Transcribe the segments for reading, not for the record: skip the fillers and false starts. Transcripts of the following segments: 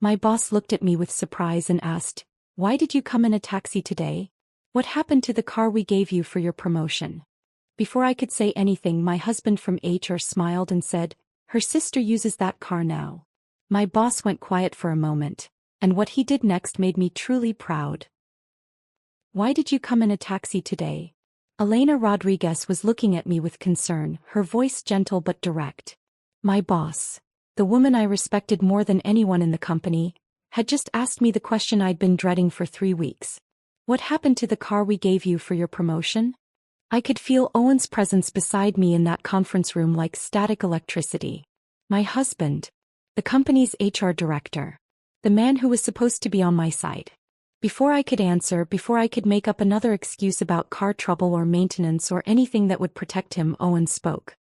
My boss looked at me with surprise and asked, "Why did you come in a taxi today? What happened to the car we gave you for your promotion?" Before I could say anything, my husband from HR smiled and said, "Her sister uses that car now." My boss went quiet for a moment, and what he did next made me truly proud. "Why did you come in a taxi today?" Elena Rodriguez was looking at me with concern, her voice gentle but direct. My boss, the woman I respected more than anyone in the company, had just asked me the question I'd been dreading for 3 weeks. "What happened to the car we gave you for your promotion?" I could feel Owen's presence beside me in that conference room like static electricity. My husband, the company's HR director, the man who was supposed to be on my side. Before I could answer, before I could make up another excuse about car trouble or maintenance or anything that would protect him, Owen spoke.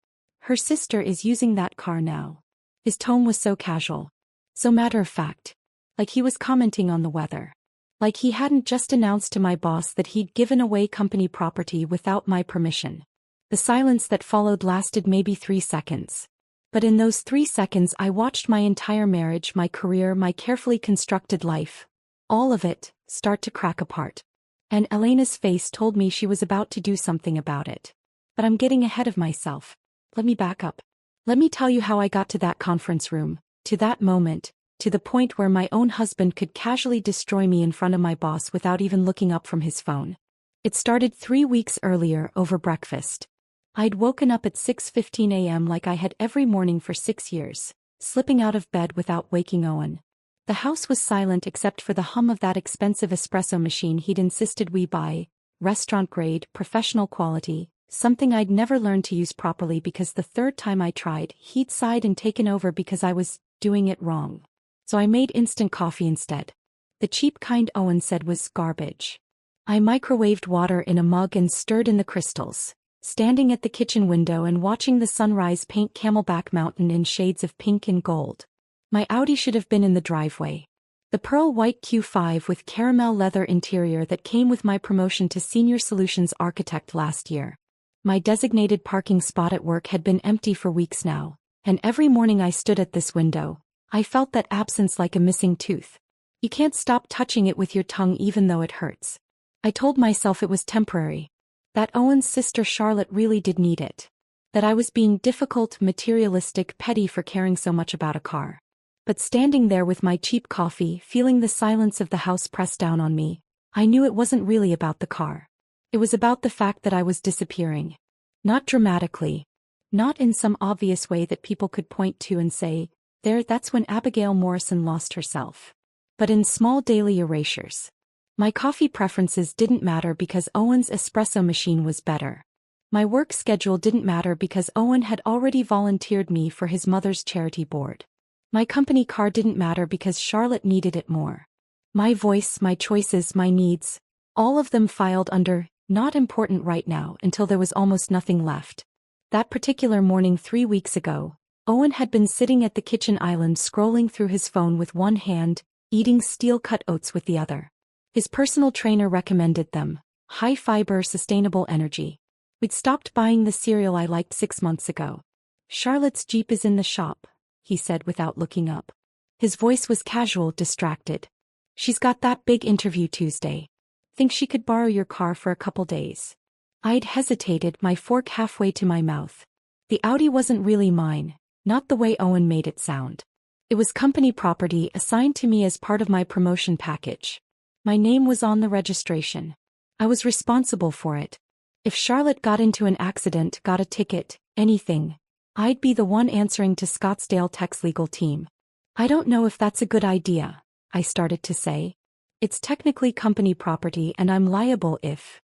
"Her sister is using that car now." His tone was so casual, so matter-of-fact, like he was commenting on the weather. Like he hadn't just announced to my boss that he'd given away company property without my permission. The silence that followed lasted maybe 3 seconds. But in those 3 seconds I watched my entire marriage, my career, my carefully constructed life, all of it, start to crack apart. And Elena's face told me she was about to do something about it. But I'm getting ahead of myself. Let me back up. Let me tell you how I got to that conference room, to that moment, to the point where my own husband could casually destroy me in front of my boss without even looking up from his phone. It started 3 weeks earlier, over breakfast. I'd woken up at 6:15 a.m. like I had every morning for 6 years, slipping out of bed without waking Owen. The house was silent except for the hum of that expensive espresso machine he'd insisted we buy, restaurant-grade, professional quality, something I'd never learned to use properly because the third time I tried, he'd sighed and taken over because I was doing it wrong. So I made instant coffee instead. The cheap kind Owen said was garbage. I microwaved water in a mug and stirred in the crystals, standing at the kitchen window and watching the sunrise paint Camelback Mountain in shades of pink and gold. My Audi should have been in the driveway. The pearl white Q5 with caramel leather interior that came with my promotion to Senior Solutions Architect last year. My designated parking spot at work had been empty for weeks now, and every morning I stood at this window, I felt that absence like a missing tooth. You can't stop touching it with your tongue even though it hurts. I told myself it was temporary. That Owen's sister Charlotte really did need it. That I was being difficult, materialistic, petty for caring so much about a car. But standing there with my cheap coffee, feeling the silence of the house press down on me, I knew it wasn't really about the car. It was about the fact that I was disappearing. Not dramatically. Not in some obvious way that people could point to and say, that's when Abigail Morrison lost herself. But in small daily erasures. My coffee preferences didn't matter because Owen's espresso machine was better. My work schedule didn't matter because Owen had already volunteered me for his mother's charity board. My company car didn't matter because Charlotte needed it more. My voice, my choices, my needs, all of them filed under, not important right now, until there was almost nothing left. That particular morning 3 weeks ago, Owen had been sitting at the kitchen island scrolling through his phone with one hand, eating steel-cut oats with the other. His personal trainer recommended them, high-fiber, sustainable energy. We'd stopped buying the cereal I liked 6 months ago. "Charlotte's Jeep is in the shop," he said without looking up. His voice was casual, distracted. "She's got that big interview Tuesday. Think she could borrow your car for a couple days?" I'd hesitated, my fork halfway to my mouth. The Audi wasn't really mine, not the way Owen made it sound. It was company property assigned to me as part of my promotion package. My name was on the registration. I was responsible for it. If Charlotte got into an accident, got a ticket, anything, I'd be the one answering to Scottsdale Tech's legal team. "I don't know if that's a good idea," I started to say. "It's technically company property and I'm liable if..."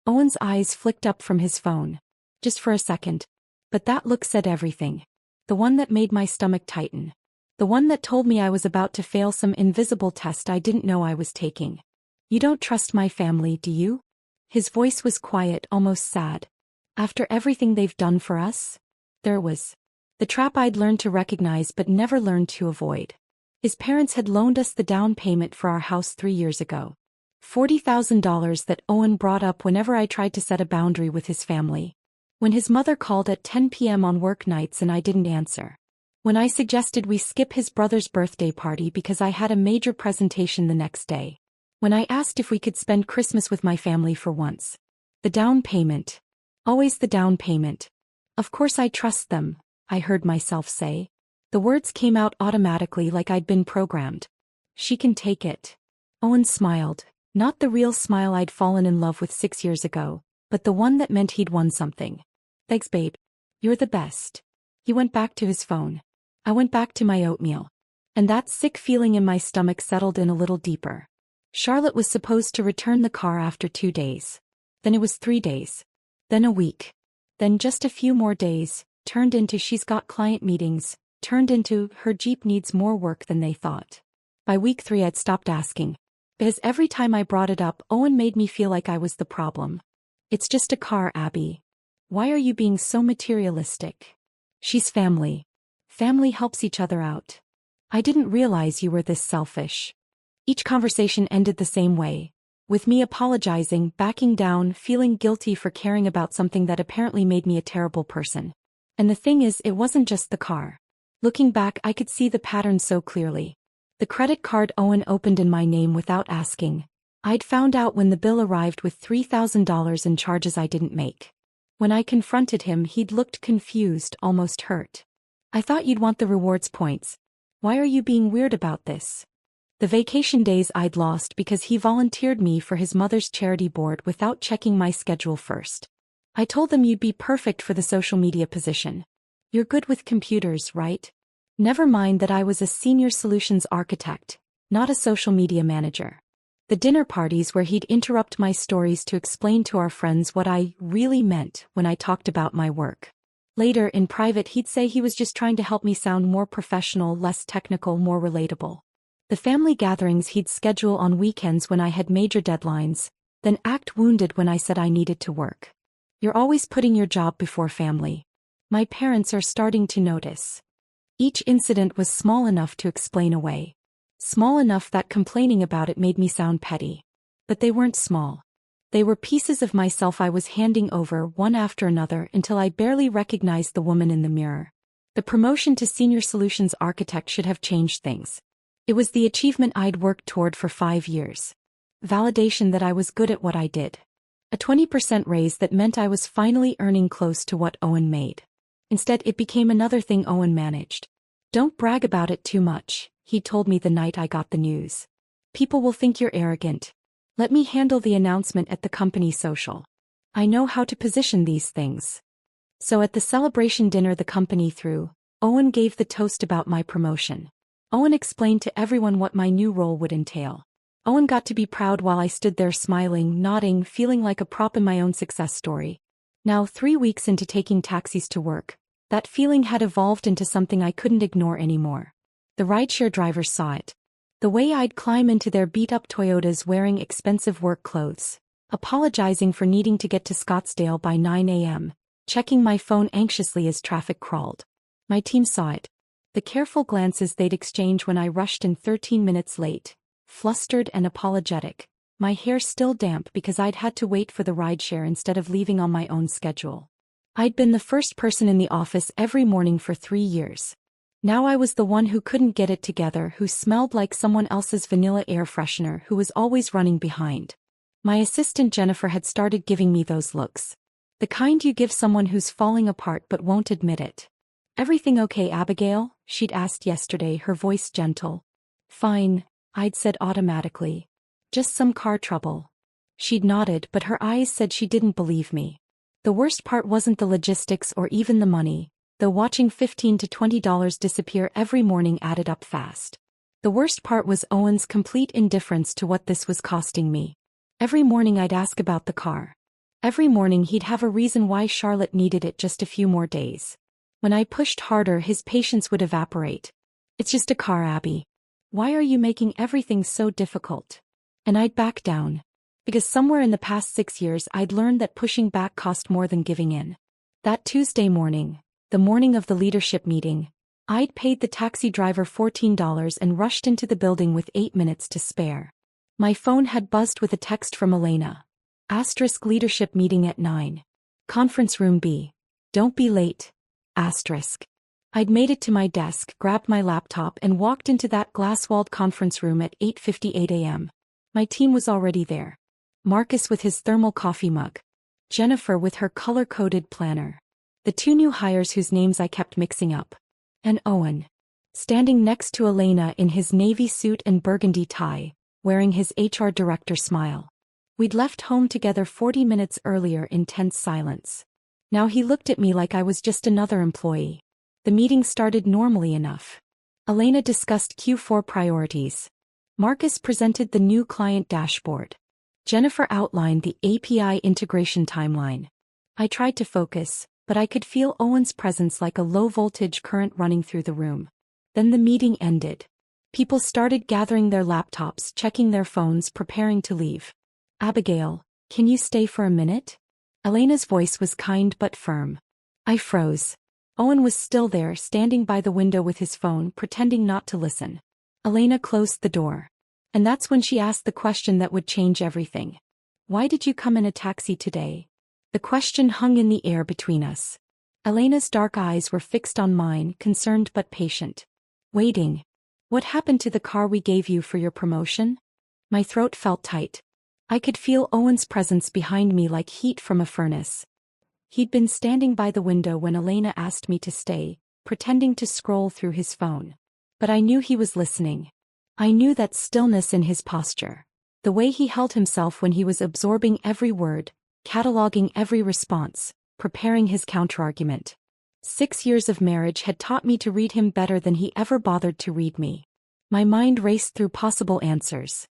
Owen's eyes flicked up from his phone. Just for a second. But that look said everything. The one that made my stomach tighten. The one that told me I was about to fail some invisible test I didn't know I was taking. "You don't trust my family, do you?" His voice was quiet, almost sad. "After everything they've done for us?" There was the trap I'd learned to recognize but never learned to avoid. His parents had loaned us the down payment for our house 3 years ago. $40,000 that Owen brought up whenever I tried to set a boundary with his family. When his mother called at 10 p.m. on work nights and I didn't answer. When I suggested we skip his brother's birthday party because I had a major presentation the next day. When I asked if we could spend Christmas with my family for once. The down payment. Always the down payment. Of course I trust them, I heard myself say. The words came out automatically like I'd been programmed. She can take it. Owen smiled, not the real smile I'd fallen in love with 6 years ago, but the one that meant he'd won something. Thanks, babe. You're the best. He went back to his phone. I went back to my oatmeal. And that sick feeling in my stomach settled in a little deeper. Charlotte was supposed to return the car after 2 days. Then it was 3 days. Then a week. Then just a few more days, turned into she's got client meetings, turned into her Jeep needs more work than they thought. By week 3 I'd stopped asking. Because every time I brought it up, Owen made me feel like I was the problem. It's just a car, Abby. Why are you being so materialistic? She's family. Family helps each other out. I didn't realize you were this selfish. Each conversation ended the same way. With me apologizing, backing down, feeling guilty for caring about something that apparently made me a terrible person. And the thing is, it wasn't just the car. Looking back, I could see the pattern so clearly. The credit card Owen opened in my name without asking. I'd found out when the bill arrived with $3,000 in charges I didn't make. When I confronted him, he'd looked confused, almost hurt. I thought you'd want the rewards points. Why are you being weird about this? The vacation days I'd lost because he volunteered me for his mother's charity board without checking my schedule first. I told them you'd be perfect for the social media position. You're good with computers, right? Never mind that I was a senior solutions architect, not a social media manager. The dinner parties where he'd interrupt my stories to explain to our friends what I really meant when I talked about my work. Later, in private, he'd say he was just trying to help me sound more professional, less technical, more relatable. The family gatherings he'd schedule on weekends when I had major deadlines, then act wounded when I said I needed to work. You're always putting your job before family. My parents are starting to notice. Each incident was small enough to explain away. Small enough that complaining about it made me sound petty. But they weren't small. They were pieces of myself I was handing over one after another until I barely recognized the woman in the mirror. The promotion to senior solutions architect should have changed things. It was the achievement I'd worked toward for 5 years. Validation that I was good at what I did. A 20% raise that meant I was finally earning close to what Owen made. Instead, it became another thing Owen managed. Don't brag about it too much, he told me the night I got the news. People will think you're arrogant. Let me handle the announcement at the company social. I know how to position these things. So at the celebration dinner the company threw, Owen gave the toast about my promotion. Owen explained to everyone what my new role would entail. Owen got to be proud while I stood there smiling, nodding, feeling like a prop in my own success story. Now, 3 weeks into taking taxis to work, that feeling had evolved into something I couldn't ignore anymore. The rideshare drivers saw it. The way I'd climb into their beat-up Toyotas wearing expensive work clothes, apologizing for needing to get to Scottsdale by 9 a.m., checking my phone anxiously as traffic crawled. My team saw it. The careful glances they'd exchange when I rushed in 13 minutes late, flustered and apologetic, my hair still damp because I'd had to wait for the rideshare instead of leaving on my own schedule. I'd been the first person in the office every morning for 3 years. Now I was the one who couldn't get it together, who smelled like someone else's vanilla air freshener, who was always running behind. My assistant Jennifer had started giving me those looks. The kind you give someone who's falling apart but won't admit it. Everything okay, Abigail? She'd asked yesterday, her voice gentle. Fine, I'd said automatically. Just some car trouble. She'd nodded, but her eyes said she didn't believe me. The worst part wasn't the logistics or even the money, though watching $15 to $20 disappear every morning added up fast. The worst part was Owen's complete indifference to what this was costing me. Every morning I'd ask about the car. Every morning he'd have a reason why Charlotte needed it just a few more days. When I pushed harder, his patience would evaporate. It's just a car, Abby. Why are you making everything so difficult? And I'd back down. Because somewhere in the past 6 years I'd learned that pushing back cost more than giving in. That Tuesday morning, the morning of the leadership meeting, I'd paid the taxi driver $14 and rushed into the building with 8 minutes to spare. My phone had buzzed with a text from Elena. Asterisk leadership meeting at 9. Conference room B. Don't be late. Asterisk. I'd made it to my desk, grabbed my laptop and walked into that glass-walled conference room at 8:58 a.m. My team was already there. Marcus with his thermal coffee mug. Jennifer with her color-coded planner. The two new hires whose names I kept mixing up. And Owen. Standing next to Elena in his navy suit and burgundy tie, wearing his HR director smile. We'd left home together 40 minutes earlier in tense silence. Now he looked at me like I was just another employee. The meeting started normally enough. Elena discussed Q4 priorities. Marcus presented the new client dashboard. Jennifer outlined the API integration timeline. I tried to focus, but I could feel Owen's presence like a low-voltage current running through the room. Then the meeting ended. People started gathering their laptops, checking their phones, preparing to leave. Abigail, can you stay for a minute? Elena's voice was kind but firm. I froze. Owen was still there, standing by the window with his phone, pretending not to listen. Elena closed the door. And that's when she asked the question that would change everything. Why did you come in a taxi today? The question hung in the air between us. Elena's dark eyes were fixed on mine, concerned but patient. Waiting. What happened to the car we gave you for your promotion? My throat felt tight. I could feel Owen's presence behind me like heat from a furnace. He'd been standing by the window when Elena asked me to stay, pretending to scroll through his phone. But I knew he was listening. I knew that stillness in his posture. The way he held himself when he was absorbing every word, cataloging every response, preparing his counterargument. 6 years of marriage had taught me to read him better than he ever bothered to read me. My mind raced through possible answers.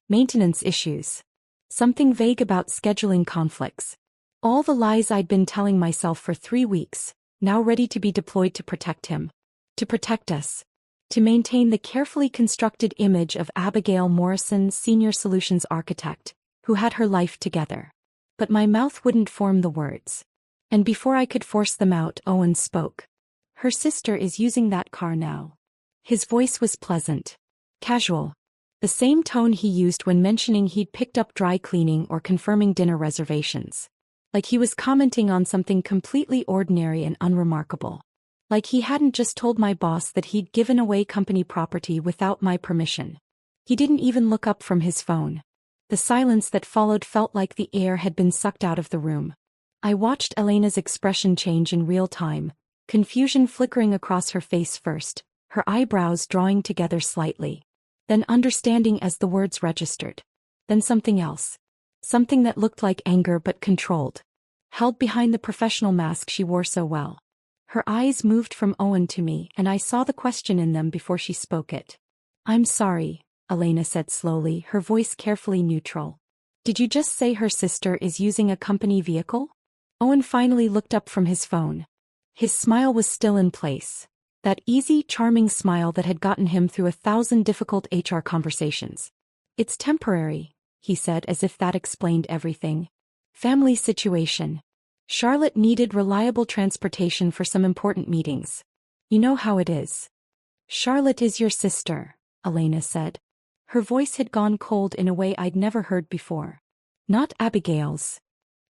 Maintenance issues. Something vague about scheduling conflicts. All the lies I'd been telling myself for 3 weeks, now ready to be deployed to protect him. To protect us. To maintain the carefully constructed image of Abigail Morrison, senior solutions architect, who had her life together. But my mouth wouldn't form the words. And before I could force them out, Owen spoke. Her sister is using that car now. His voice was pleasant. Casual. The same tone he used when mentioning he'd picked up dry cleaning or confirming dinner reservations. Like he was commenting on something completely ordinary and unremarkable. Like he hadn't just told my boss that he'd given away company property without my permission. He didn't even look up from his phone. The silence that followed felt like the air had been sucked out of the room. I watched Elena's expression change in real time, confusion flickering across her face first, her eyebrows drawing together slightly. Then understanding as the words registered. Then something else. Something that looked like anger but controlled. Held behind the professional mask she wore so well. Her eyes moved from Owen to me, and I saw the question in them before she spoke it. I'm sorry, Elena said slowly, her voice carefully neutral. Did you just say her sister is using a company vehicle? Owen finally looked up from his phone. His smile was still in place. That easy, charming smile that had gotten him through 1,000 difficult HR conversations. It's temporary, he said as if that explained everything. Family situation. Charlotte needed reliable transportation for some important meetings. You know how it is. Charlotte is your sister, Elena said. Her voice had gone cold in a way I'd never heard before. Not Abigail's.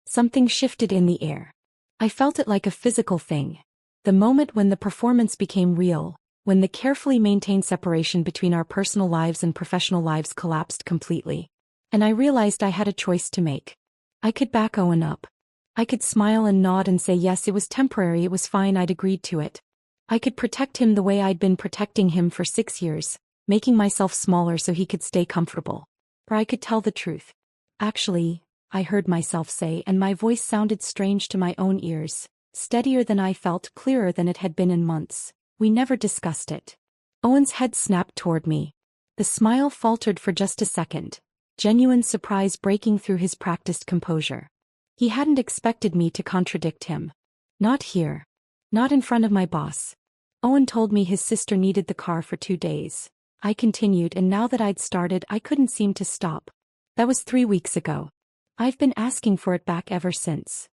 Something shifted in the air. I felt it like a physical thing. The moment when the performance became real, when the carefully maintained separation between our personal lives and professional lives collapsed completely. And I realized I had a choice to make. I could back Owen up. I could smile and nod and say yes, it was temporary, it was fine, I'd agreed to it. I could protect him the way I'd been protecting him for 6 years, making myself smaller so he could stay comfortable. Or I could tell the truth. Actually, I heard myself say, and my voice sounded strange to my own ears, steadier than I felt, clearer than it had been in months. We never discussed it. Owen's head snapped toward me. The smile faltered for just a second, genuine surprise breaking through his practiced composure. He hadn't expected me to contradict him. Not here. Not in front of my boss. Owen told me his sister needed the car for 2 days. I continued, and now that I'd started, I couldn't seem to stop. That was 3 weeks ago. I've been asking for it back ever since.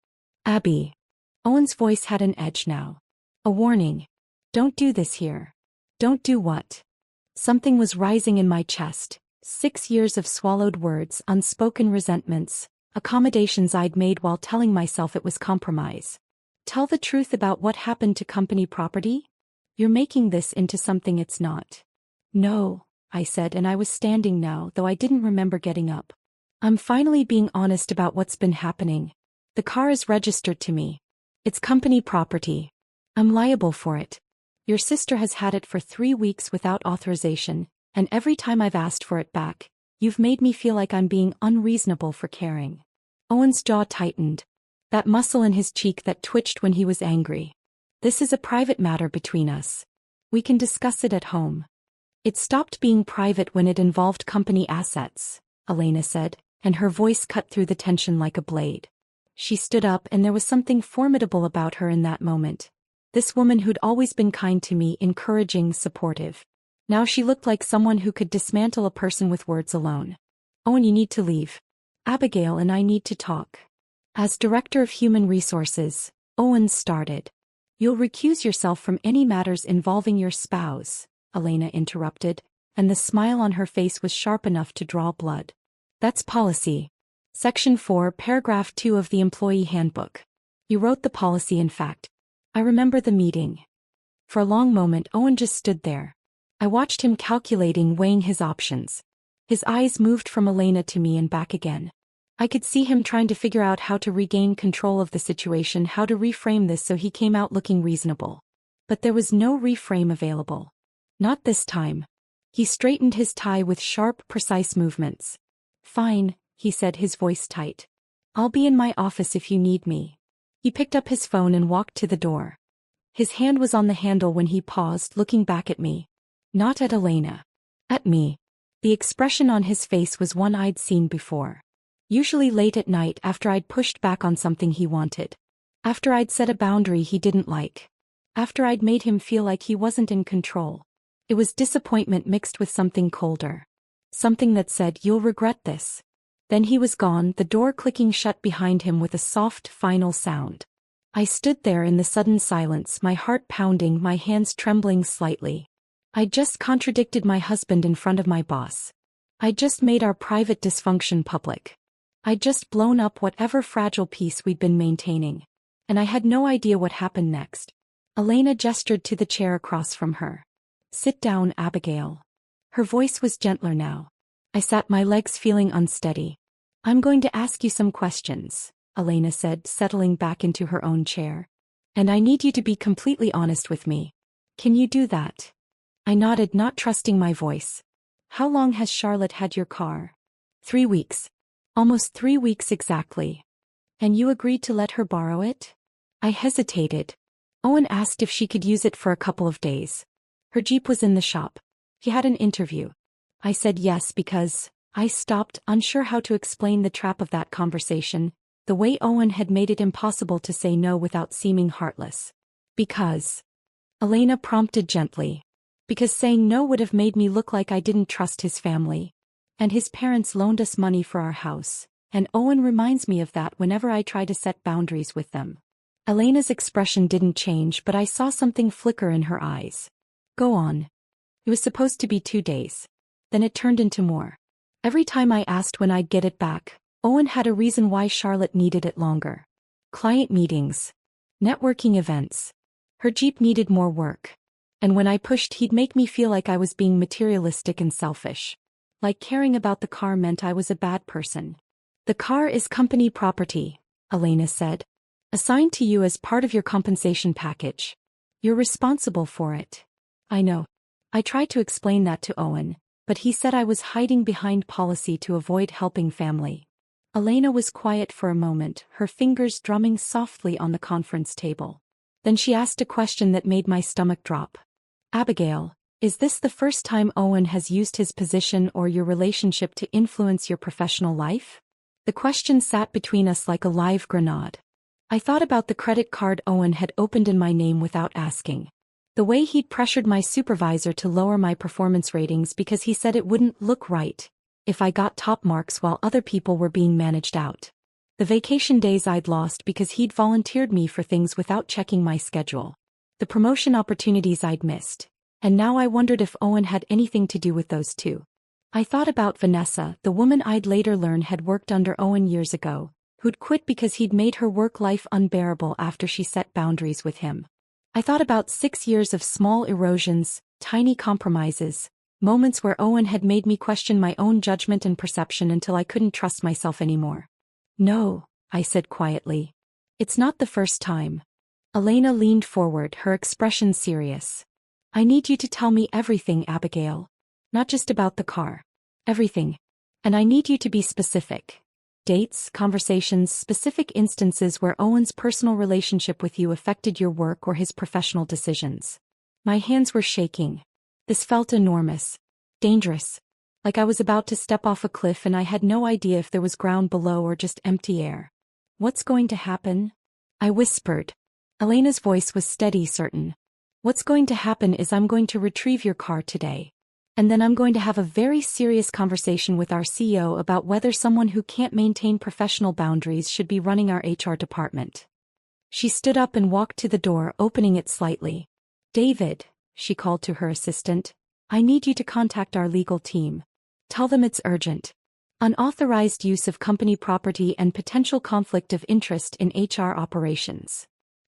Abby. Owen's voice had an edge now. A warning. Don't do this here. Don't do what? Something was rising in my chest. 6 years of swallowed words, unspoken resentments, accommodations I'd made while telling myself it was compromise. Tell the truth about what happened to company property? You're making this into something it's not. No, I said, and I was standing now, though I didn't remember getting up. I'm finally being honest about what's been happening. The car is registered to me. It's company property. I'm liable for it. Your sister has had it for 3 weeks without authorization, and every time I've asked for it back, you've made me feel like I'm being unreasonable for caring. Owen's jaw tightened. That muscle in his cheek that twitched when he was angry. This is a private matter between us. We can discuss it at home. It stopped being private when it involved company assets, Elena said, and her voice cut through the tension like a blade. She stood up, and there was something formidable about her in that moment. This woman who'd always been kind to me, encouraging, supportive. Now she looked like someone who could dismantle a person with words alone. Owen, you need to leave. Abigail and I need to talk. As Director of Human Resources, Owen started. You'll recuse yourself from any matters involving your spouse, Elena interrupted, and the smile on her face was sharp enough to draw blood. That's policy. Section 4, Paragraph 2 of the Employee Handbook. You wrote the policy, in fact. I remember the meeting. For a long moment Owen just stood there. I watched him calculating, weighing his options. His eyes moved from Elena to me and back again. I could see him trying to figure out how to regain control of the situation, how to reframe this so he came out looking reasonable. But there was no reframe available. Not this time. He straightened his tie with sharp, precise movements. Fine, he said, his voice tight. I'll be in my office if you need me. He picked up his phone and walked to the door. His hand was on the handle when he paused, looking back at me. Not at Elena. At me. The expression on his face was one I'd seen before. Usually late at night, after I'd pushed back on something he wanted. After I'd set a boundary he didn't like. After I'd made him feel like he wasn't in control. It was disappointment mixed with something colder. Something that said, you'll regret this. Then he was gone, the door clicking shut behind him with a soft, final sound. I stood there in the sudden silence, my heart pounding, my hands trembling slightly. I'd just contradicted my husband in front of my boss. I'd just made our private dysfunction public. I'd just blown up whatever fragile peace we'd been maintaining. And I had no idea what happened next. Elena gestured to the chair across from her. Sit down, Abigail. Her voice was gentler now. I sat, my legs feeling unsteady. I'm going to ask you some questions, Elena said, settling back into her own chair. And I need you to be completely honest with me. Can you do that? I nodded, not trusting my voice. How long has Charlotte had your car? 3 weeks. Almost 3 weeks exactly. And you agreed to let her borrow it? I hesitated. Owen asked if she could use it for a couple of days. Her Jeep was in the shop. He had an interview. I said yes because I stopped, unsure how to explain the trap of that conversation, the way Owen had made it impossible to say no without seeming heartless. Because. Elena prompted gently. Because saying no would have made me look like I didn't trust his family. And his parents loaned us money for our house, and Owen reminds me of that whenever I try to set boundaries with them. Elena's expression didn't change, but I saw something flicker in her eyes. Go on. It was supposed to be 2 days. Then it turned into more. Every time I asked when I'd get it back, Owen had a reason why Charlotte needed it longer. Client meetings. Networking events. Her Jeep needed more work. And when I pushed, he'd make me feel like I was being materialistic and selfish. Like caring about the car meant I was a bad person. The car is company property, Elena said. Assigned to you as part of your compensation package. You're responsible for it. I know. I tried to explain that to Owen, but he said I was hiding behind policy to avoid helping family. Elena was quiet for a moment, her fingers drumming softly on the conference table. Then she asked a question that made my stomach drop. Abigail, is this the first time Owen has used his position or your relationship to influence your professional life? The question sat between us like a live grenade. I thought about the credit card Owen had opened in my name without asking. The way he'd pressured my supervisor to lower my performance ratings because he said it wouldn't look right if I got top marks while other people were being managed out. The vacation days I'd lost because he'd volunteered me for things without checking my schedule. The promotion opportunities I'd missed. And now I wondered if Owen had anything to do with those too. I thought about Vanessa, the woman I'd later learn had worked under Owen years ago, who'd quit because he'd made her work life unbearable after she set boundaries with him. I thought about 6 years of small erosions, tiny compromises, moments where Owen had made me question my own judgment and perception until I couldn't trust myself anymore. "No," I said quietly. "It's not the first time." Elena leaned forward, her expression serious. "I need you to tell me everything, Abigail. Not just about the car. Everything. And I need you to be specific. Dates, conversations, specific instances where Owen's personal relationship with you affected your work or his professional decisions." My hands were shaking. This felt enormous. Dangerous. Like I was about to step off a cliff and I had no idea if there was ground below or just empty air. "What's going to happen?" I whispered. Elena's voice was steady, certain. "What's going to happen is I'm going to retrieve your car today. And then I'm going to have a very serious conversation with our CEO about whether someone who can't maintain professional boundaries should be running our HR department." She stood up and walked to the door, opening it slightly. "David," she called to her assistant, "I need you to contact our legal team. Tell them it's urgent. Unauthorized use of company property and potential conflict of interest in HR operations."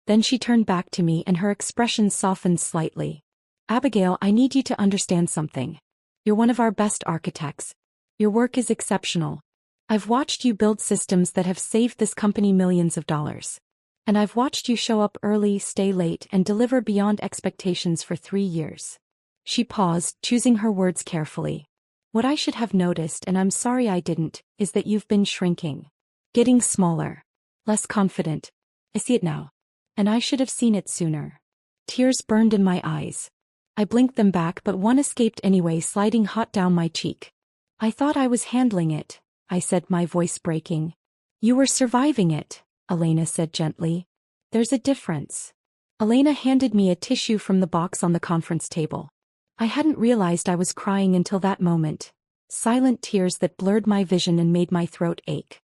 Then she turned back to me and her expression softened slightly. "Abigail, I need you to understand something. You're one of our best architects. Your work is exceptional. I've watched you build systems that have saved this company millions of dollars. And I've watched you show up early, stay late, and deliver beyond expectations for 3 years." She paused, choosing her words carefully. "What I should have noticed, and I'm sorry I didn't, is that you've been shrinking. Getting smaller. Less confident. I see it now. And I should have seen it sooner." Tears burned in my eyes. I blinked them back, but one escaped anyway, sliding hot down my cheek. "I thought I was handling it," I said, my voice breaking. "You were surviving it," Elena said gently. "There's a difference." Elena handed me a tissue from the box on the conference table. I hadn't realized I was crying until that moment. Silent tears that blurred my vision and made my throat ache.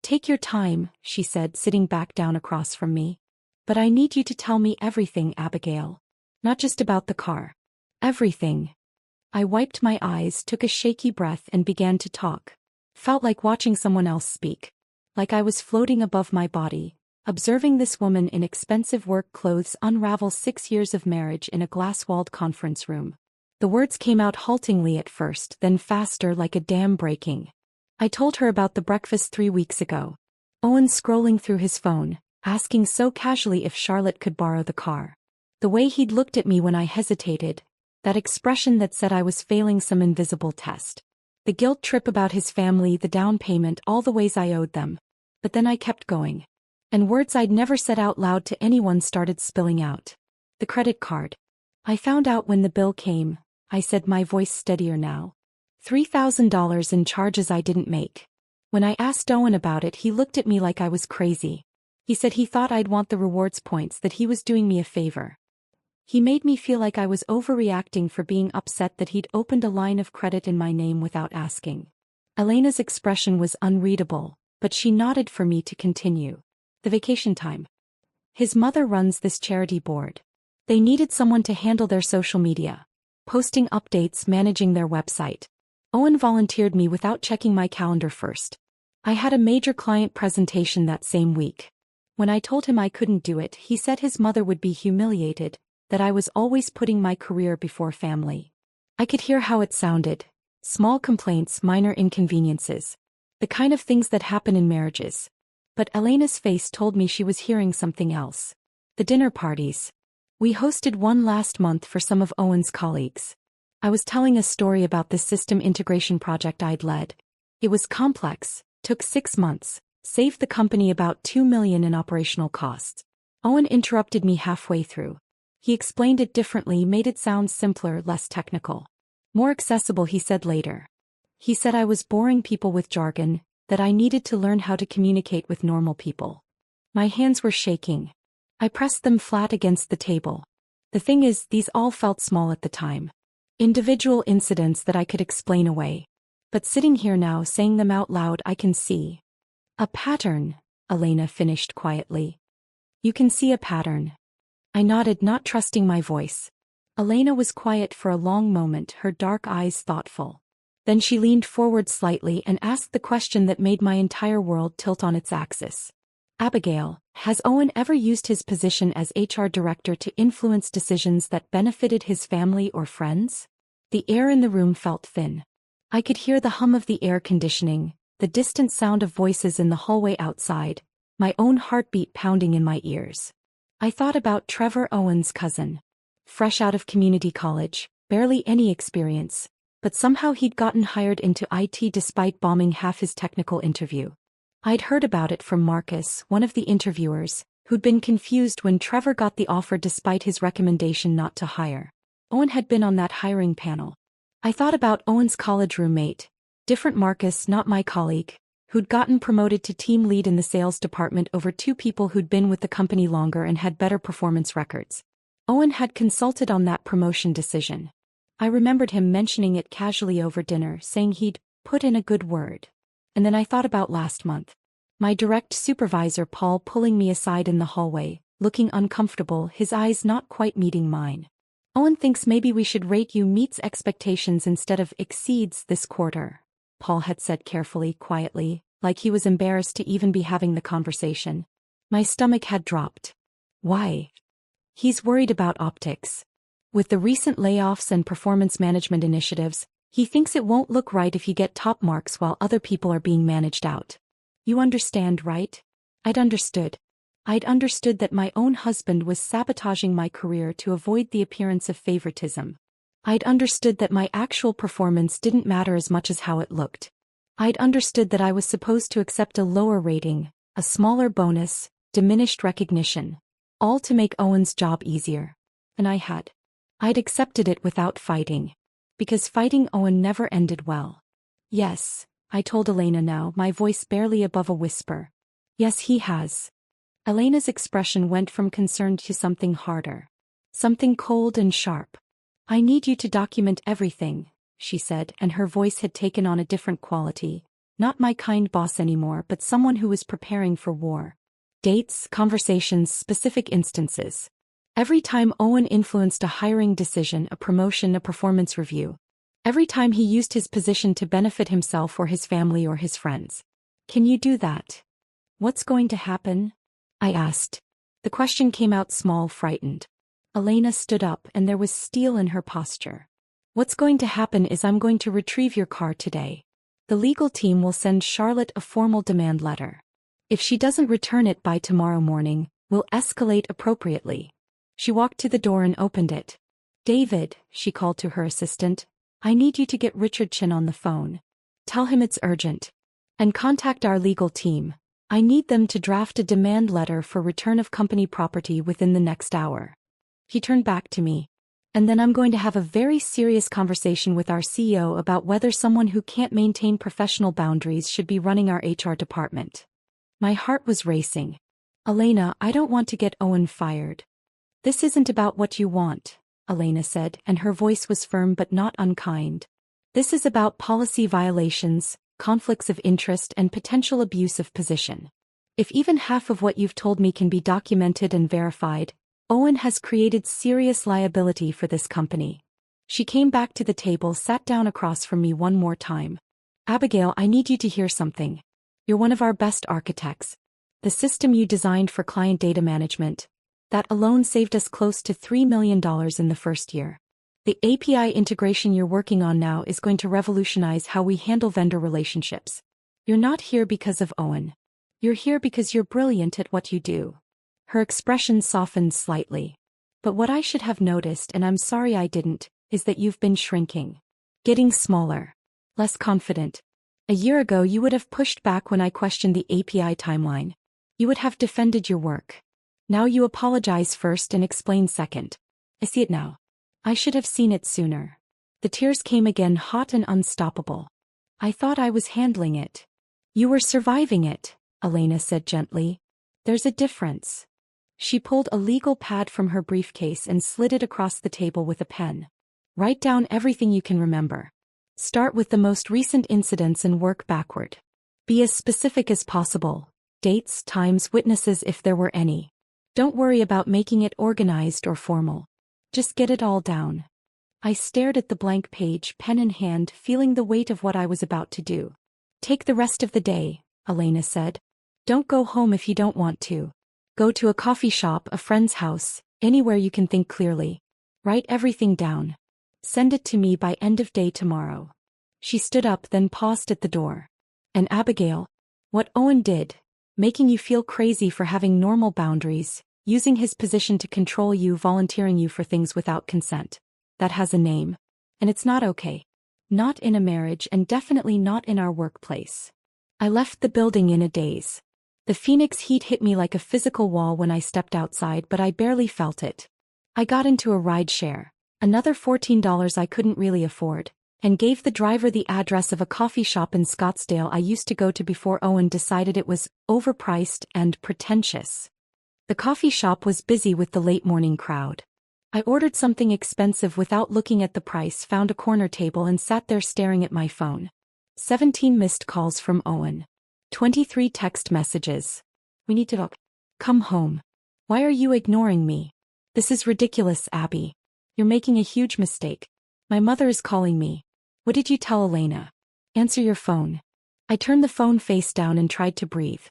"Take your time," she said, sitting back down across from me. "But I need you to tell me everything, Abigail. Not just about the car. Everything." I wiped my eyes, took a shaky breath, and began to talk. Felt like watching someone else speak. Like I was floating above my body, observing this woman in expensive work clothes unravel 6 years of marriage in a glass-walled conference room. The words came out haltingly at first, then faster, like a dam breaking. I told her about the breakfast 3 weeks ago. Owen scrolling through his phone, asking so casually if Charlotte could borrow the car. The way he'd looked at me when I hesitated, that expression that said I was failing some invisible test. The guilt trip about his family, the down payment, all the ways I owed them. But then I kept going. And words I'd never said out loud to anyone started spilling out. "The credit card. I found out when the bill came," I said, my voice steadier now. $3,000 in charges I didn't make. When I asked Owen about it, he looked at me like I was crazy. He said he thought I'd want the rewards points, that he was doing me a favor. He made me feel like I was overreacting for being upset that he'd opened a line of credit in my name without asking. Elena's expression was unreadable, but she nodded for me to continue. "The vacation time. His mother runs this charity board. They needed someone to handle their social media. Posting updates, managing their website. Owen volunteered me without checking my calendar first. I had a major client presentation that same week. When I told him I couldn't do it, he said his mother would be humiliated, that I was always putting my career before family." I could hear how it sounded. Small complaints, minor inconveniences. The kind of things that happen in marriages. But Elena's face told me she was hearing something else. The dinner parties. We hosted one last month for some of Owen's colleagues. I was telling a story about this system integration project I'd led. It was complex, took 6 months, saved the company about $2 million in operational costs. Owen interrupted me halfway through. He explained it differently, made it sound simpler, less technical. More accessible, he said later. He said I was boring people with jargon, that I needed to learn how to communicate with normal people. My hands were shaking. I pressed them flat against the table. The thing is, these all felt small at the time. Individual incidents that I could explain away. But sitting here now, saying them out loud, I can see a pattern, Elena finished quietly. "You can see a pattern." I nodded, not trusting my voice. Elena was quiet for a long moment, her dark eyes thoughtful. Then she leaned forward slightly and asked the question that made my entire world tilt on its axis. Abigail, has Owen ever used his position as HR director to influence decisions that benefited his family or friends? The air in the room felt thin. I could hear the hum of the air conditioning, the distant sound of voices in the hallway outside, my own heartbeat pounding in my ears. I thought about Trevor, Owen's cousin. Fresh out of community college, barely any experience, but somehow he'd gotten hired into IT despite bombing half his technical interview. I'd heard about it from Marcus, one of the interviewers, who'd been confused when Trevor got the offer despite his recommendation not to hire. Owen had been on that hiring panel. I thought about Owen's college roommate, different Marcus, not my colleague, who'd gotten promoted to team lead in the sales department over two people who'd been with the company longer and had better performance records. Owen had consulted on that promotion decision. I remembered him mentioning it casually over dinner, saying he'd put in a good word. And then I thought about last month. My direct supervisor Paul pulling me aside in the hallway, looking uncomfortable, his eyes not quite meeting mine. Owen thinks maybe we should rate you meets expectations instead of exceeds this quarter, Paul had said carefully, quietly, like he was embarrassed to even be having the conversation. My stomach had dropped. Why? He's worried about optics. With the recent layoffs and performance management initiatives, he thinks it won't look right if you get top marks while other people are being managed out. You understand, right? I'd understood. I'd understood that my own husband was sabotaging my career to avoid the appearance of favoritism. I'd understood that my actual performance didn't matter as much as how it looked. I'd understood that I was supposed to accept a lower rating, a smaller bonus, diminished recognition, all to make Owen's job easier. And I had. I'd accepted it without fighting. Because fighting Owen never ended well. Yes, I told Elena now, my voice barely above a whisper. Yes, he has. Elena's expression went from concern to something harder. Something cold and sharp. I need you to document everything, she said, and her voice had taken on a different quality. Not my kind boss anymore, but someone who was preparing for war. Dates, conversations, specific instances. Every time Owen influenced a hiring decision, a promotion, a performance review. Every time he used his position to benefit himself or his family or his friends. Can you do that? What's going to happen? I asked. The question came out small, frightened. Elena stood up and there was steel in her posture. What's going to happen is I'm going to retrieve your car today. The legal team will send Charlotte a formal demand letter. If she doesn't return it by tomorrow morning, we'll escalate appropriately. She walked to the door and opened it. David, she called to her assistant, I need you to get Richard Chin on the phone. Tell him it's urgent. And contact our legal team. I need them to draft a demand letter for return of company property within the next hour. He turned back to me. And then I'm going to have a very serious conversation with our CEO about whether someone who can't maintain professional boundaries should be running our HR department. My heart was racing. Elena, I don't want to get Owen fired. This isn't about what you want, Elena said, and her voice was firm but not unkind. This is about policy violations, conflicts of interest, and potential abuse of position. If even half of what you've told me can be documented and verified, Owen has created serious liability for this company. She came back to the table, sat down across from me one more time. Abigail, I need you to hear something. You're one of our best architects. The system you designed for client data management, that alone saved us close to $3 million in the first year. The API integration you're working on now is going to revolutionize how we handle vendor relationships. You're not here because of Owen. You're here because you're brilliant at what you do. Her expression softened slightly. But what I should have noticed, and I'm sorry I didn't, is that you've been shrinking. Getting smaller. Less confident. A year ago you would have pushed back when I questioned the API timeline. You would have defended your work. Now you apologize first and explain second. I see it now. I should have seen it sooner. The tears came again, hot and unstoppable. I thought I was handling it. You were surviving it, Elena said gently. There's a difference. She pulled a legal pad from her briefcase and slid it across the table with a pen. Write down everything you can remember. Start with the most recent incidents and work backward. Be as specific as possible. Dates, times, witnesses if there were any. Don't worry about making it organized or formal. Just get it all down. I stared at the blank page, pen in hand, feeling the weight of what I was about to do. Take the rest of the day, Elena said. Don't go home if you don't want to. Go to a coffee shop, a friend's house, anywhere you can think clearly. Write everything down. Send it to me by end of day tomorrow. She stood up, then paused at the door. And Abigail, what Owen did, making you feel crazy for having normal boundaries, using his position to control you, volunteering you for things without consent. That has a name. And it's not okay. Not in a marriage, and definitely not in our workplace. I left the building in a daze. The Phoenix heat hit me like a physical wall when I stepped outside, but I barely felt it. I got into a ride share, another $14 I couldn't really afford, and gave the driver the address of a coffee shop in Scottsdale I used to go to before Owen decided it was overpriced and pretentious. The coffee shop was busy with the late morning crowd. I ordered something expensive without looking at the price, found a corner table and sat there staring at my phone. 17 missed calls from Owen. 23 text messages. We need to talk. Come home. Why are you ignoring me? This is ridiculous, Abby. You're making a huge mistake. My mother is calling me. What did you tell Elena? Answer your phone. I turned the phone face down and tried to breathe.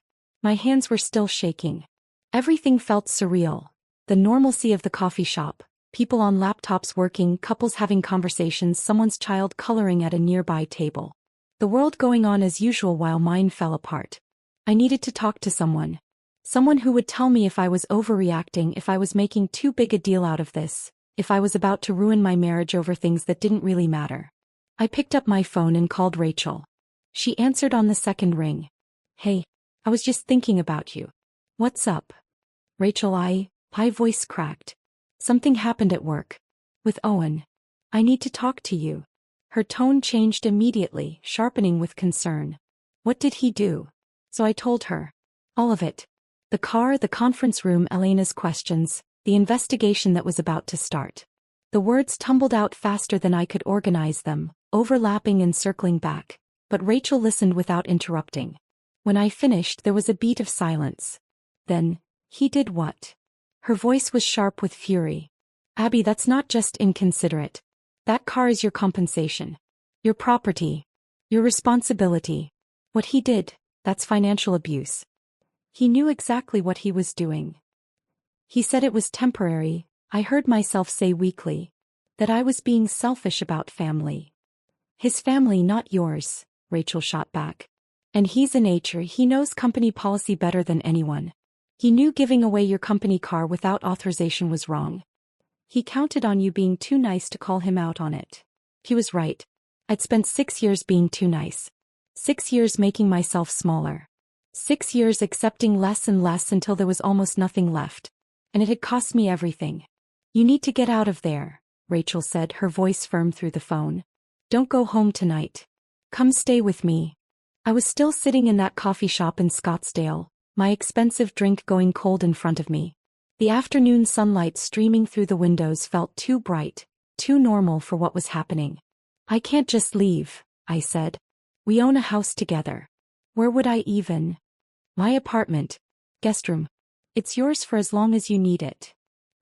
My hands were still shaking. Everything felt surreal. The normalcy of the coffee shop. People on laptops working, couples having conversations, someone's child coloring at a nearby table. The world going on as usual while mine fell apart. I needed to talk to someone. Someone who would tell me if I was overreacting, if I was making too big a deal out of this, if I was about to ruin my marriage over things that didn't really matter. I picked up my phone and called Rachel. She answered on the second ring. Hey, I was just thinking about you. What's up? Rachel, my voice cracked. Something happened at work. With Owen. I need to talk to you. Her tone changed immediately, sharpening with concern. What did he do? So I told her. All of it. The car, the conference room, Elena's questions, the investigation that was about to start. The words tumbled out faster than I could organize them, overlapping and circling back, but Rachel listened without interrupting. When I finished, there was a beat of silence. Then, he did what? Her voice was sharp with fury. Abby, that's not just inconsiderate. That car is your compensation. Your property. Your responsibility. What he did, that's financial abuse. He knew exactly what he was doing. He said it was temporary, I heard myself say weakly. That I was being selfish about family. His family, not yours, Rachel shot back. And he's an HR, he knows company policy better than anyone. He knew giving away your company car without authorization was wrong. He counted on you being too nice to call him out on it. He was right. I'd spent 6 years being too nice. 6 years making myself smaller. 6 years accepting less and less until there was almost nothing left. And it had cost me everything. You need to get out of there, Rachel said, her voice firm through the phone. Don't go home tonight. Come stay with me. I was still sitting in that coffee shop in Scottsdale, my expensive drink going cold in front of me. The afternoon sunlight streaming through the windows felt too bright, too normal for what was happening. I can't just leave, I said. We own a house together. Where would I even? My apartment. Guest room. It's yours for as long as you need it.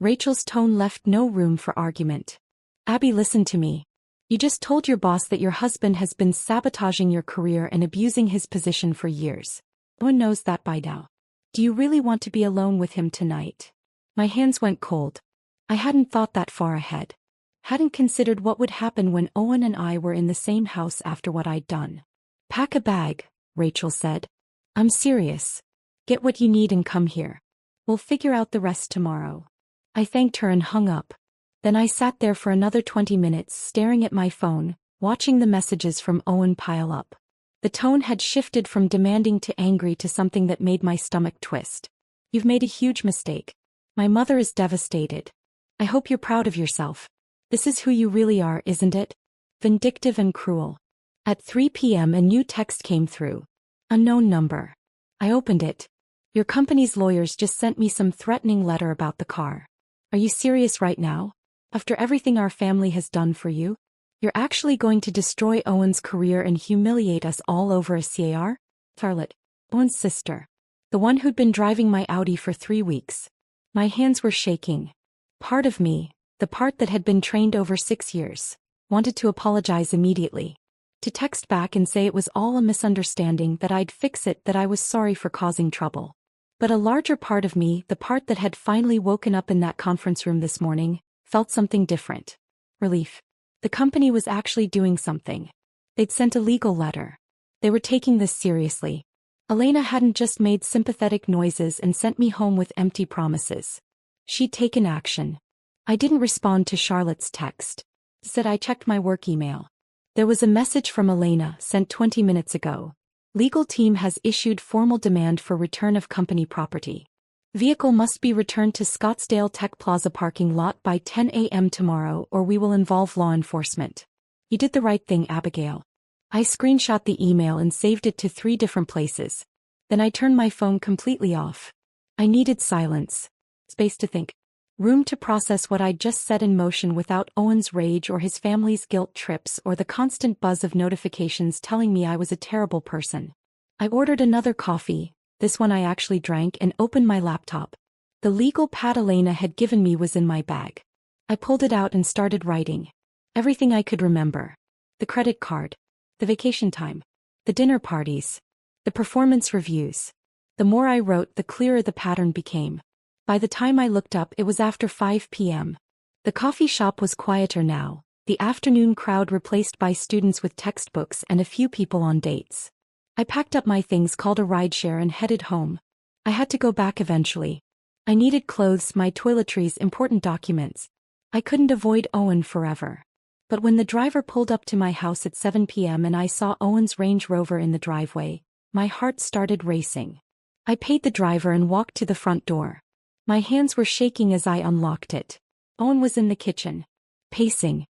Rachel's tone left no room for argument. Abby, listen to me. You just told your boss that your husband has been sabotaging your career and abusing his position for years. No one knows that by now. Do you really want to be alone with him tonight? My hands went cold. I hadn't thought that far ahead. Hadn't considered what would happen when Owen and I were in the same house after what I'd done. Pack a bag, Rachel said. I'm serious. Get what you need and come here. We'll figure out the rest tomorrow. I thanked her and hung up. Then I sat there for another 20 minutes staring at my phone, watching the messages from Owen pile up. The tone had shifted from demanding to angry to something that made my stomach twist. You've made a huge mistake. My mother is devastated. I hope you're proud of yourself. This is who you really are, isn't it? Vindictive and cruel. At 3 p.m. a new text came through. Unknown number. I opened it. Your company's lawyers just sent me some threatening letter about the car. Are you serious right now? After everything our family has done for you? You're actually going to destroy Owen's career and humiliate us all over a car? Charlotte, Owen's sister. The one who'd been driving my Audi for 3 weeks. My hands were shaking. Part of me, the part that had been trained over 6 years, wanted to apologize immediately. To text back and say it was all a misunderstanding, that I'd fix it, that I was sorry for causing trouble. But a larger part of me, the part that had finally woken up in that conference room this morning, felt something different. Relief. The company was actually doing something. They'd sent a legal letter. They were taking this seriously. Elena hadn't just made sympathetic noises and sent me home with empty promises. She'd taken action. I didn't respond to Charlotte's text. Instead, I checked my work email. There was a message from Elena, sent 20 minutes ago. Legal team has issued formal demand for return of company property. Vehicle must be returned to Scottsdale Tech Plaza parking lot by 10 a.m. tomorrow, or we will involve law enforcement. You did the right thing, Abigail. I screenshot the email and saved it to 3 different places. Then I turned my phone completely off. I needed silence. Space to think. Room to process what I'd just set in motion without Owen's rage or his family's guilt trips or the constant buzz of notifications telling me I was a terrible person. I ordered another coffee, this one I actually drank, and opened my laptop. The legal pad Elena had given me was in my bag. I pulled it out and started writing. Everything I could remember. The credit card. The vacation time. The dinner parties. The performance reviews. The more I wrote, the clearer the pattern became. By the time I looked up, it was after 5 p.m. The coffee shop was quieter now, the afternoon crowd replaced by students with textbooks and a few people on dates. I packed up my things, called a rideshare, and headed home. I had to go back eventually. I needed clothes, my toiletries, important documents. I couldn't avoid Owen forever. But when the driver pulled up to my house at 7 p.m. and I saw Owen's Range Rover in the driveway, my heart started racing. I paid the driver and walked to the front door. My hands were shaking as I unlocked it. Owen was in the kitchen, pacing.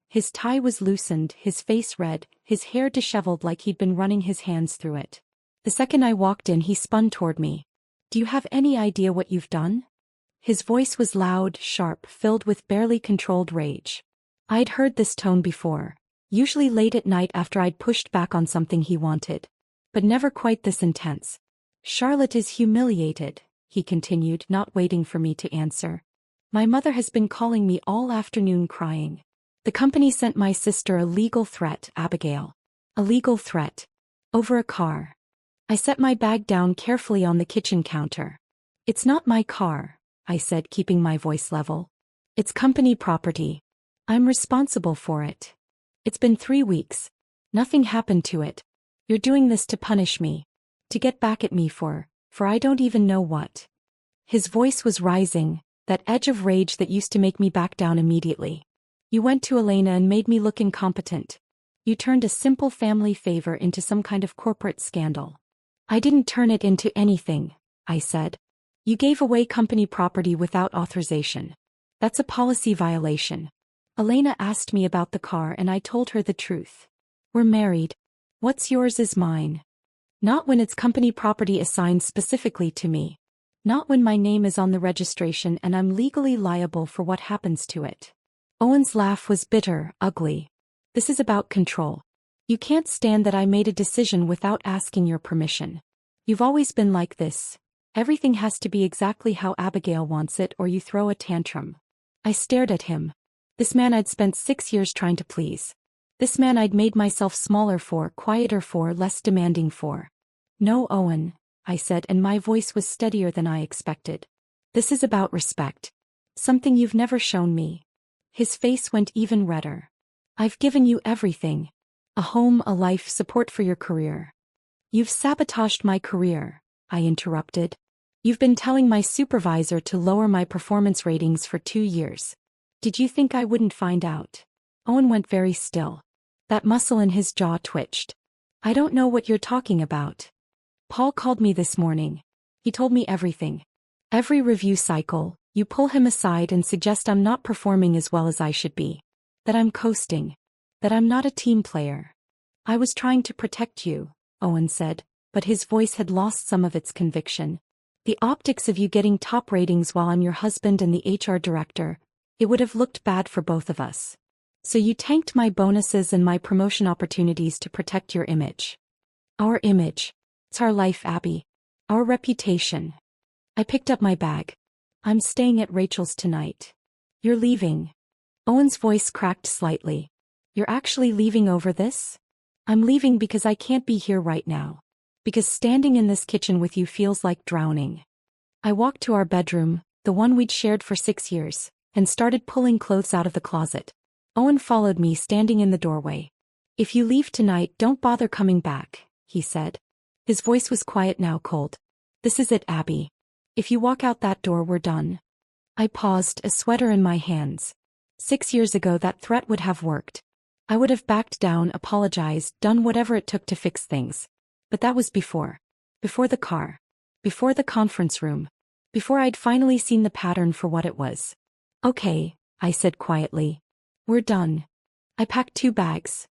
His tie was loosened, his face red, his hair disheveled like he'd been running his hands through it. The second I walked in, he spun toward me. "Do you have any idea what you've done?" His voice was loud, sharp, filled with barely controlled rage. I'd heard this tone before, usually late at night after I'd pushed back on something he wanted. But never quite this intense. "Charlotte is humiliated," he continued, not waiting for me to answer. "My mother has been calling me all afternoon crying. The company sent my sister a legal threat, Abigail. A legal threat. Over a car." I set my bag down carefully on the kitchen counter. "It's not my car," I said, keeping my voice level. "It's company property. I'm responsible for it. It's been 3 weeks. Nothing happened to it. You're doing this to punish me. To get back at me for I don't even know what." His voice was rising, that edge of rage that used to make me back down immediately. "You went to Elena and made me look incompetent. You turned a simple family favor into some kind of corporate scandal." "I didn't turn it into anything," I said. "You gave away company property without authorization. That's a policy violation." Elena asked me about the car and I told her the truth. "We're married. What's yours is mine. Not when it's company property assigned specifically to me. Not when my name is on the registration and I'm legally liable for what happens to it." Owen's laugh was bitter, ugly. "This is about control. You can't stand that I made a decision without asking your permission. You've always been like this. Everything has to be exactly how Abigail wants it or you throw a tantrum." I stared at him. This man I'd spent 6 years trying to please. This man I'd made myself smaller for, quieter for, less demanding for. "No, Owen," I said, and my voice was steadier than I expected. "This is about respect. Something you've never shown me." His face went even redder. "I've given you everything. A home, a life, support for your career." "You've sabotaged my career," I interrupted. "You've been telling my supervisor to lower my performance ratings for 2 years. Did you think I wouldn't find out?" Owen went very still. That muscle in his jaw twitched. "I don't know what you're talking about. Paul called me this morning. He told me everything. Every review cycle, you pull him aside and suggest I'm not performing as well as I should be. That I'm coasting. That I'm not a team player." "I was trying to protect you," Owen said, but his voice had lost some of its conviction. "The optics of you getting top ratings while I'm your husband and the HR director, it would have looked bad for both of us. So you tanked my bonuses and my promotion opportunities to protect your image." "Our image. It's our life, Abby. Our reputation." I picked up my bag. "I'm staying at Rachel's tonight." "You're leaving," Owen's voice cracked slightly. You're actually leaving over this? I'm leaving because I can't be here right now. Because standing in this kitchen with you feels like drowning. I walked to our bedroom, the one we'd shared for 6 years, and started pulling clothes out of the closet. Owen followed me, standing in the doorway. If you leave tonight, don't bother coming back, he said. His voice was quiet now, cold. This is it, Abby. If you walk out that door, we're done. I paused, a sweater in my hands. 6 years ago that threat would have worked. I would have backed down, apologized, done whatever it took to fix things. But that was before. Before the car. Before the conference room. Before I'd finally seen the pattern for what it was. Okay, I said quietly. We're done. I packed 2 bags.